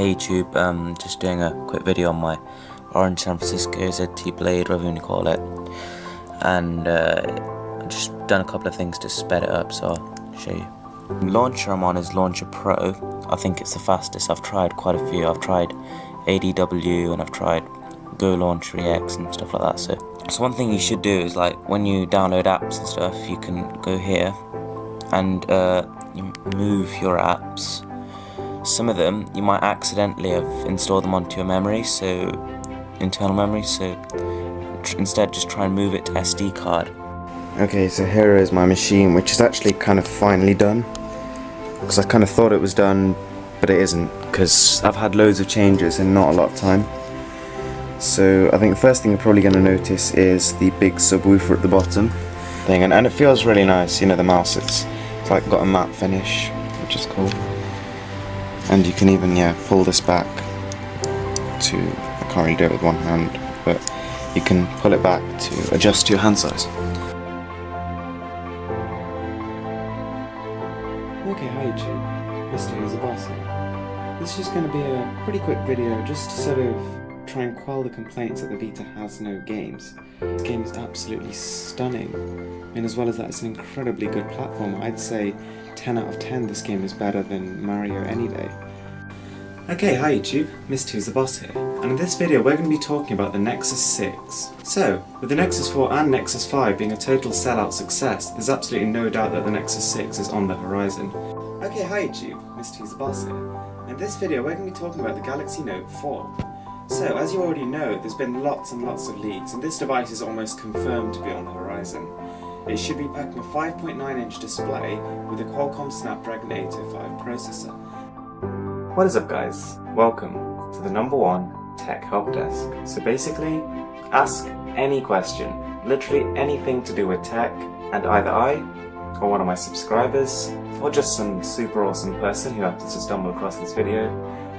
Hey YouTube, just doing a quick video on my Arun San Francisco ZT Blade, whatever you want to call it, and I've just done a couple of things to sped it up, so I'll show you. The launcher I'm on is Launcher Pro. I think it's the fastest. I've tried quite a few. I've tried ADW and I've tried Go Launcher EX and stuff like that. So one thing you should do is, like, when you download apps and stuff, you can go here and you move your apps. Some of them you might accidentally have installed them onto your memory, so internal memory, so instead just try and move it to SD card. Okay, so here is my machine, which is actually kind of finally done, because I kind of thought it was done, but it isn't, because I've had loads of changes in not a lot of time. So I think the first thing you're probably going to notice is the big subwoofer at the bottom thing, and it feels really nice. You know, the mouse, it's like got a matte finish, which is cool. And you can even, pull this back to, I can't really do it with one hand, but you can pull it back to adjust to your hand size. Okay, hi YouTube, Mrwhosetheboss here. This is just going to be a pretty quick video just to sort of try and quell the complaints that the Vita has no games. This game is absolutely stunning, and as well as that, it's an incredibly good platform. I'd say 10 out of 10 this game is better than Mario any day. Okay, hi YouTube, Mrwhosetheboss here, and in this video we're going to be talking about the Nexus 6. So, with the Nexus 4 and Nexus 5 being a total sellout success, there's absolutely no doubt that the Nexus 6 is on the horizon. Okay, hi YouTube, Mrwhosetheboss here, and in this video we're going to be talking about the Galaxy Note 4. So, as you already know, there's been lots and lots of leaks, and this device is almost confirmed to be on the horizon. It should be packing a 5.9-inch display with a Qualcomm Snapdragon 805 processor. What is up, guys? Welcome to the #1 Tech Help Desk. So basically, ask any question, literally anything to do with tech, and either I, or one of my subscribers, or just some super awesome person who happens to stumble across this video,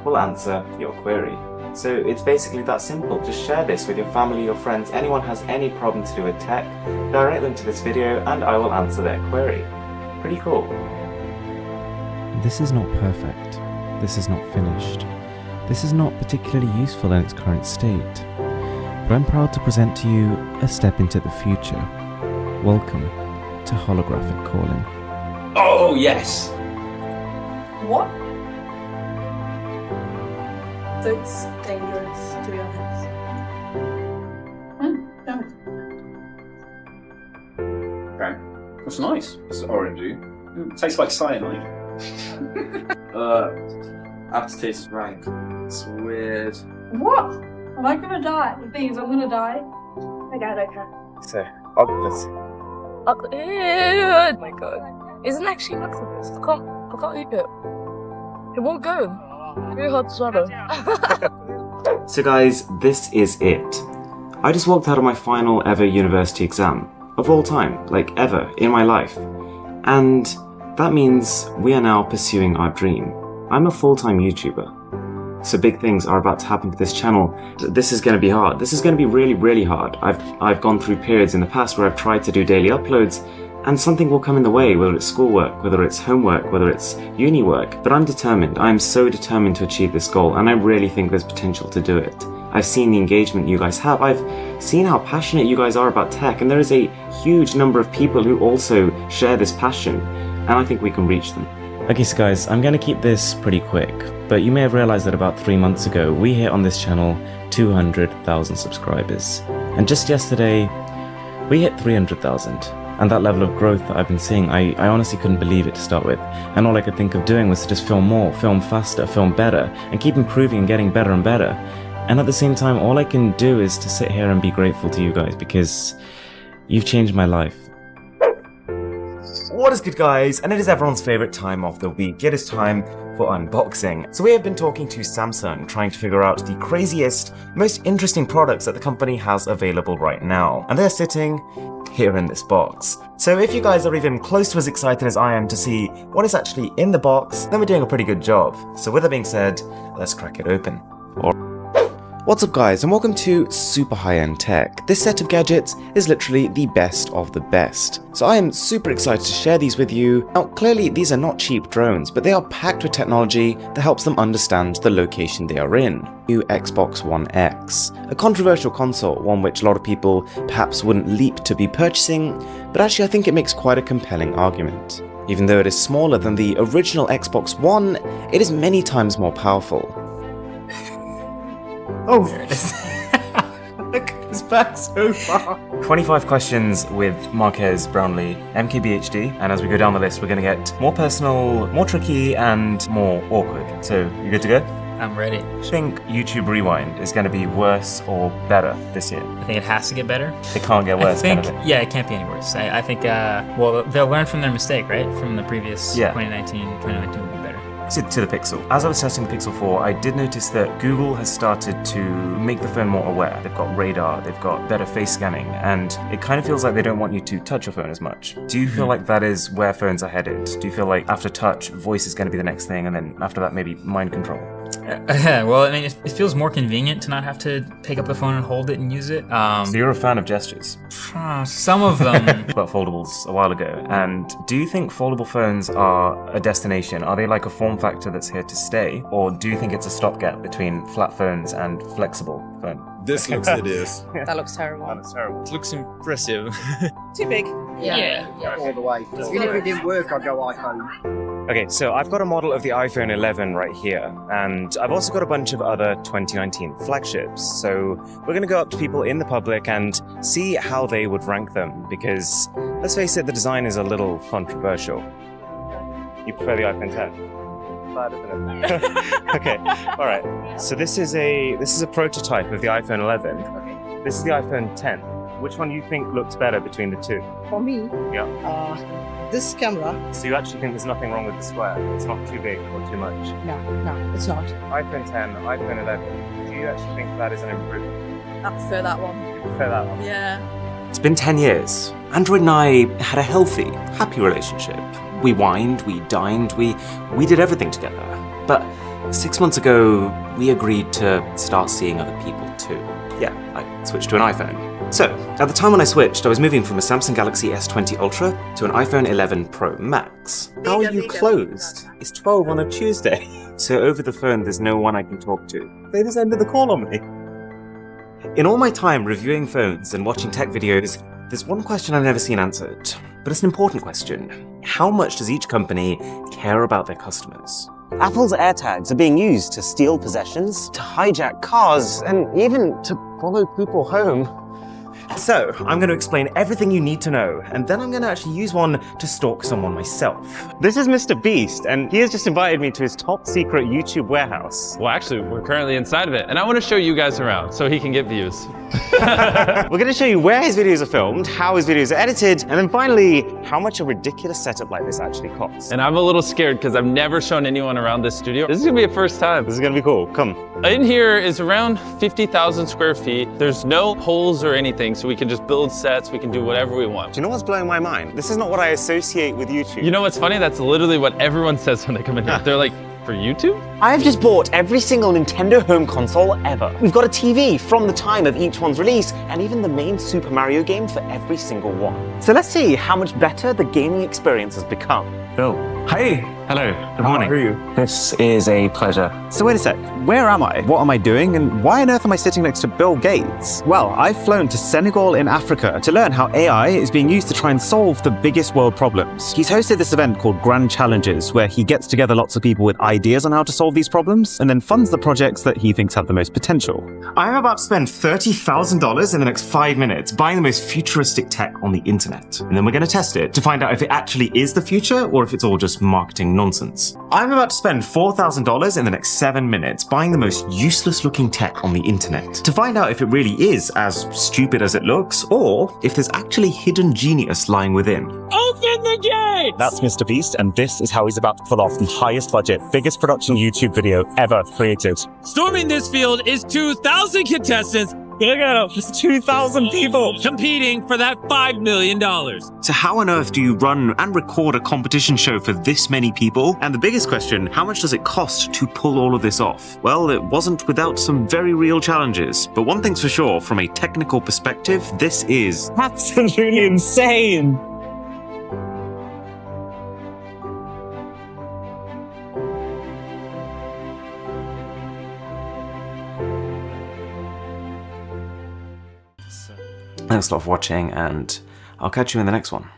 will answer your query. So it's basically that simple. Just share this with your family, your friends, anyone has any problem to do with tech, direct them to this video and I will answer their query. Pretty cool. This is not perfect. This is not finished. This is not particularly useful in its current state. But I'm proud to present to you a step into the future. Welcome to holographic calling. Oh yes! What? So it's dangerous, to be honest. Okay, that's nice. It's orangey. It tastes like cyanide. Aftertaste is rank. It's weird. What? Am I gonna die? The thing is, I'm gonna die. Okay. So, octopus. Oh my god. Isn't actually an octopus. I can't eat it. It won't go. Very hard to swallow. So guys, this is it. I just walked out of my final ever university exam, of all time, like ever, in my life. And that means we are now pursuing our dream. I'm a full-time YouTuber. So big things are about to happen to this channel. This is going to be hard. This is going to be really, really hard. I've gone through periods in the past where I've tried to do daily uploads, and something will come in the way, whether it's schoolwork, whether it's homework, whether it's uni work. But I'm determined. I'm so determined to achieve this goal, and I really think there's potential to do it. I've seen the engagement you guys have. I've seen how passionate you guys are about tech, and there is a huge number of people who also share this passion, and I think we can reach them. Okay, so guys, I'm going to keep this pretty quick, but you may have realized that about 3 months ago, we hit on this channel 200,000 subscribers. And just yesterday, we hit 300,000. And that level of growth that I've been seeing, I honestly couldn't believe it to start with. And all I could think of doing was to just film more, film faster, film better, and keep improving and getting better and better. And at the same time, all I can do is to sit here and be grateful to you guys, because you've changed my life. What is good, guys? And it is everyone's favorite time of the week. It is time for unboxing. So we have been talking to Samsung, trying to figure out the craziest, most interesting products that the company has available right now. And they're sitting here in this box. So if you guys are even close to as excited as I am to see what is actually in the box, then we're doing a pretty good job. So with that being said, let's crack it open. What's up guys, and welcome to Super High-End Tech. This set of gadgets is literally the best of the best. So I am super excited to share these with you. Now clearly these are not cheap drones, but they are packed with technology that helps them understand the location they are in. New Xbox One X. A controversial console, one which a lot of people perhaps wouldn't leap to be purchasing, but actually I think it makes quite a compelling argument. Even though it is smaller than the original Xbox One, it is many times more powerful. Oh, there it is. Look, it's back so far. 25 questions with Marquez Brownlee, MKBHD, and as we go down the list, we're going to get more personal, more tricky, and more awkward. So, you good to go? I'm ready. Do you think YouTube Rewind is going to be worse or better this year? I think it has to get better. It can't get worse, I think, can it? yeah, it can't be any worse. I think, well, they'll learn from their mistake, right? From the previous 2019 will be better. To the Pixel. As I was testing the Pixel 4, I did notice that Google has started to make the phone more aware. They've got radar, they've got better face scanning, and it kind of feels like they don't want you to touch your phone as much. Do you feel like that is where phones are headed? Do you feel like after touch, voice is going to be the next thing, and then after that, maybe mind control? Well, I mean, it feels more convenient to not have to pick up the phone and hold it and use it. So you're a fan of gestures? Some of them. About foldables a while ago, and do you think foldable phones are a destination? Are they like a form factor that's here to stay, or do you think it's a stopgap between flat phones and flexible phone? This looks hideous. That looks terrible. That looks terrible. It looks impressive. Too big. Yeah. All the way. Even if it didn't work, I'd go iPhone. Okay, so I've got a model of the iPhone 11 right here, and I've also got a bunch of other 2019 flagships. So we're going to go up to people in the public and see how they would rank them, because let's face it, the design is a little controversial. You prefer the iPhone 10? Bad, isn't it? Okay, all right. So this is a prototype of the iPhone 11. Okay. This is the iPhone 10. Which one do you think looks better between the two? For me, this camera. So you actually think there's nothing wrong with the square? It's not too big or too much? No, it's not. iPhone 10, iPhone 11. Do you actually think that is an improvement? I prefer that one. You prefer that one? Yeah. It's been 10 years. Android and I had a healthy, happy relationship. We wined, we dined, we did everything together. But 6 months ago, we agreed to start seeing other people too. Yeah, I switched to an iPhone. So, at the time when I switched, I was moving from a Samsung Galaxy S20 Ultra to an iPhone 11 Pro Max. How are you closed? It's 12 on a Tuesday. So over the phone, there's no one I can talk to. They just ended the call on me. In all my time reviewing phones and watching tech videos, there's one question I've never seen answered. But it's an important question. How much does each company care about their customers? Apple's AirTags are being used to steal possessions, to hijack cars, and even to follow people home. So, I'm going to explain everything you need to know, and then I'm going to actually use one to stalk someone myself. This is Mr. Beast, and he has just invited me to his top secret YouTube warehouse. Well, actually, we're currently inside of it, and I want to show you guys around so he can get views. We're going to show you where his videos are filmed, how his videos are edited, and then finally, how much a ridiculous setup like this actually costs. And I'm a little scared because I've never shown anyone around this studio. This is going to be a first time. This is going to be cool. Come. In here is around 50,000 square feet. There's no holes or anything, so we can just build sets. We can do whatever we want. Do you know what's blowing my mind? This is not what I associate with YouTube. You know what's funny? That's literally what everyone says when they come in here. They're like, for YouTube? I've just bought every single Nintendo home console ever. We've got a TV from the time of each one's release, and even the main Super Mario game for every single one. So let's see how much better the gaming experience has become. Bill. Hey. Hello. Good morning. How are you? This is a pleasure. So wait a sec, where am I? What am I doing? And why on earth am I sitting next to Bill Gates? Well, I've flown to Senegal in Africa to learn how AI is being used to try and solve the biggest world problems. He's hosted this event called Grand Challenges, where he gets together lots of people with ideas on how to solve these problems, and then funds the projects that he thinks have the most potential. I'm about to spend $30,000 in the next 5 minutes buying the most futuristic tech on the internet. And then we're going to test it to find out if it actually is the future or if it's all just marketing nonsense. I'm about to spend $4,000 in the next 7 minutes buying the most useless looking tech on the internet to find out if it really is as stupid as it looks or if there's actually hidden genius lying within. Open the gate! That's Mr. Beast, and this is how he's about to pull off the highest budget, biggest production YouTube video ever created. Storming this field is 2,000 contestants Look at them, just 2,000 people competing for that $5 million. So how on earth do you run and record a competition show for this many people? And the biggest question, how much does it cost to pull all of this off? Well, it wasn't without some very real challenges, but one thing's for sure, from a technical perspective, this is absolutely insane. Thanks a lot for watching, and I'll catch you in the next one.